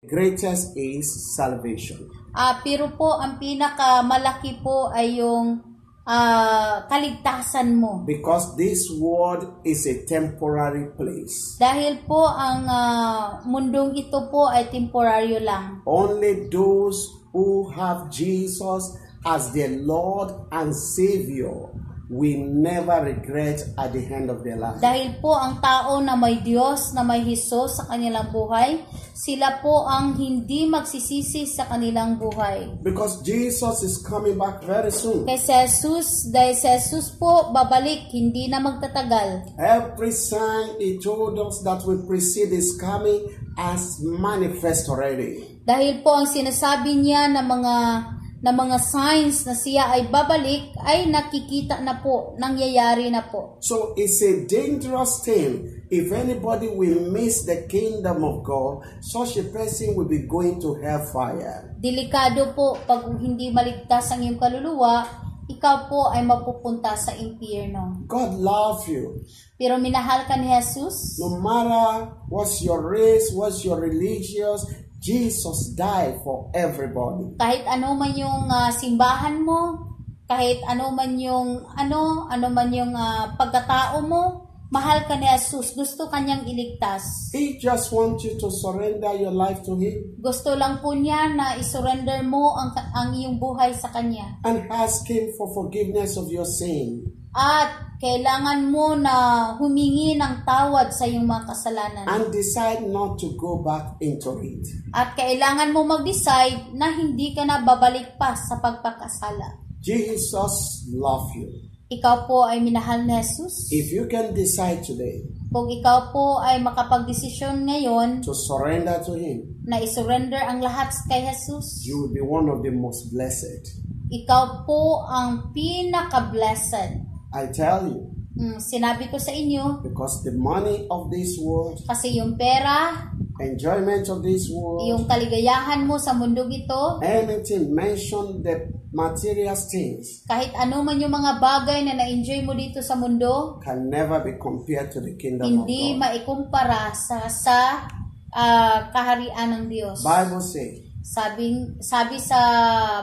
Greatest is salvation. Pero po, ang pinakamalaki po ay yung kaligtasan mo. Because this world is a temporary place. Dahil po ang mundong ito po ay temporaryo lang. Only those who have Jesus as their Lord and Savior will never regret at the end of their life. Dahil po ang tao na may Diyos, na may Hesus sa kanilang buhay, sila po ang hindi magsisisi sa kanilang buhay. Because Jesus is coming back very soon. Dahil si Jesus po babalik, hindi na magtatagal. Every sign He told us that will precede His coming as manifest already. Dahil po ang sinasabi niya na mga signs na siya ay babalik ay nakikita na po, nangyayari na po. So it's a dangerous thing if anybody will miss the kingdom of God, such a person will be going to hellfire. Delikado po pag hindi maligtas ang iyong kaluluwa, ikaw po ay mapupunta sa impyerno. God loves you. Pero minahal ka ni Jesus. No matter what's your race, what's your religious, Jesus died for everybody. Kahit ano man yung simbahan mo, kahit ano man yung pagkatao mo, mahal ka ni Jesus. Gusto kanyang iligtas. He just wants you to surrender your life to Him. Gusto lang po niya na isurrender mo ang iyong buhay sa kanya. And ask Him for forgiveness of your sin. At kailangan mo na humingi ng tawad sa iyong mga kasalanan. And decide not to go back into it. At kailangan mo mag-decide na hindi ka na babalik pa sa pagpakasala. Jesus loves you. Ikaw po ay minahal ni Jesus. If you can decide today Kung ikaw po ay makapagdesisyon ngayon to surrender to Him, na isurrender ang lahat kay Jesus, you will be one of the most blessed. ikaw po ang pinaka-blessed. I tell you, Sinabi ko sa inyo, because the money of this world, kasi yung pera, enjoyment of this world, yung kaligayahan mo sa mundong ito, anything, mention the material things, kahit ano man yung mga bagay na na-enjoy mo dito sa mundo, can never be compared to the kingdom hindi of God. maikumpara sa kaharian ng Diyos. Bible says, Sabi sa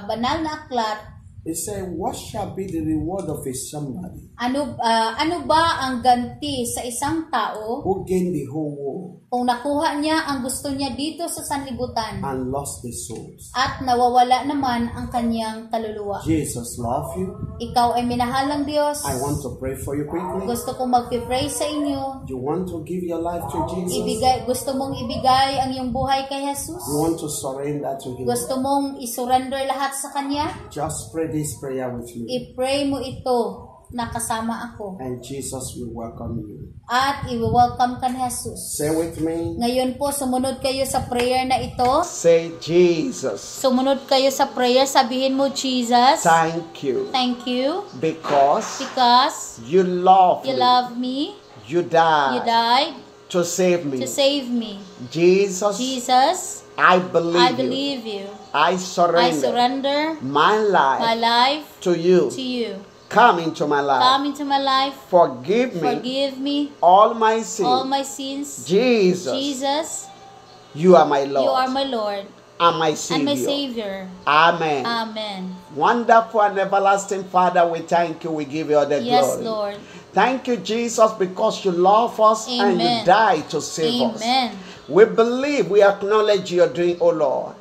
banal na aklat, it says, what shall be the reward of a somebody ano ba ang ganti sa isang tao who gained the whole world kung nakuha niya ang gusto niya dito sa sanlibutan and lost his souls? at nawawala naman ang kanyang kaluluwa? Jesus loves you. Ikaw ay minahal ng Diyos. I want to pray for you quickly. Gusto kong mag-pray sa inyo. You want to give your life to Jesus? Gusto mong ibigay ang iyong buhay kay Jesus? You want to surrender to Him? Gusto mong isurrender lahat sa Kanya? Just pray this prayer with me, I-pray mo ito na kasama ako. and Jesus will welcome you. At i-welcome ka ni Jesus. Say with me. Ngayon po, sumunod kayo sa prayer na ito. Say, Jesus, Sumunod kayo sa prayer. Sabihin mo, Jesus, thank you thank you because because you love you me. love me. You You died died to save me. to save me. Jesus, Jesus, I I believe you. believe you. I I surrender surrender my life my life to you. to you. Come into my life. Come into my life. Forgive me Forgive me all my sins. all my sins. Jesus, Jesus, you are my Lord you are my Lord and my and my Savior. Savior. Amen. Amen. Wonderful and everlasting Father, we thank you. We give you all the Yes, glory. Lord. Thank you, Jesus, because you love us and you Amen. died to save us. Amen. We believe, we acknowledge your doing, O Lord.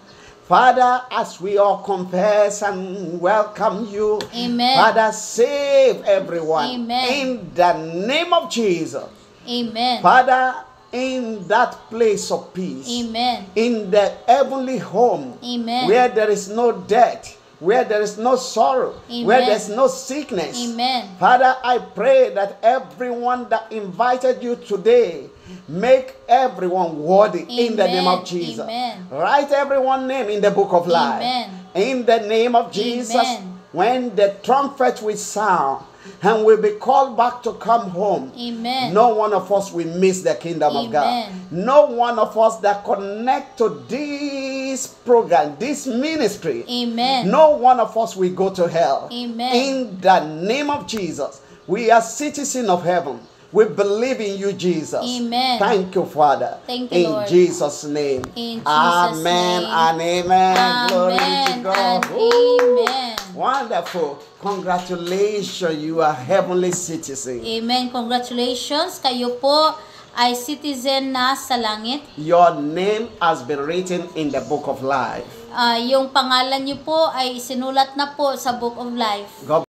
Father, as we all confess and welcome you, Amen. Father, save everyone. Amen. In the name of Jesus. Amen. Father, in that place of peace, Amen. in the heavenly home, Amen. where there is no death, where there is no sorrow, Amen. where there is no sickness. Amen. Father, I pray that everyone that invited you today, make everyone worthy in the name of Amen. Jesus. Amen. Write everyone's name in the book of life. Amen. In the name of Jesus, Amen. when the trumpet will sound and will be called back to come home, Amen. no one of us will miss the kingdom of God. Amen. No one of us that connect to this program, this ministry, Amen. no one of us will go to hell. Amen. In the name of Jesus, we are citizens of heaven. We believe in you, Jesus. Amen. Thank you, Father. Thank you, in Lord. Jesus' name. In Jesus' Amen name. and amen. Glory to Amen God. and Woo. amen. Wonderful. Congratulations. You are heavenly citizen. Amen. Congratulations. Kayo po ay citizen na sa langit. Your name has been written in the book of life. Yung pangalan niyo po ay isinulat na po sa Book of Life. God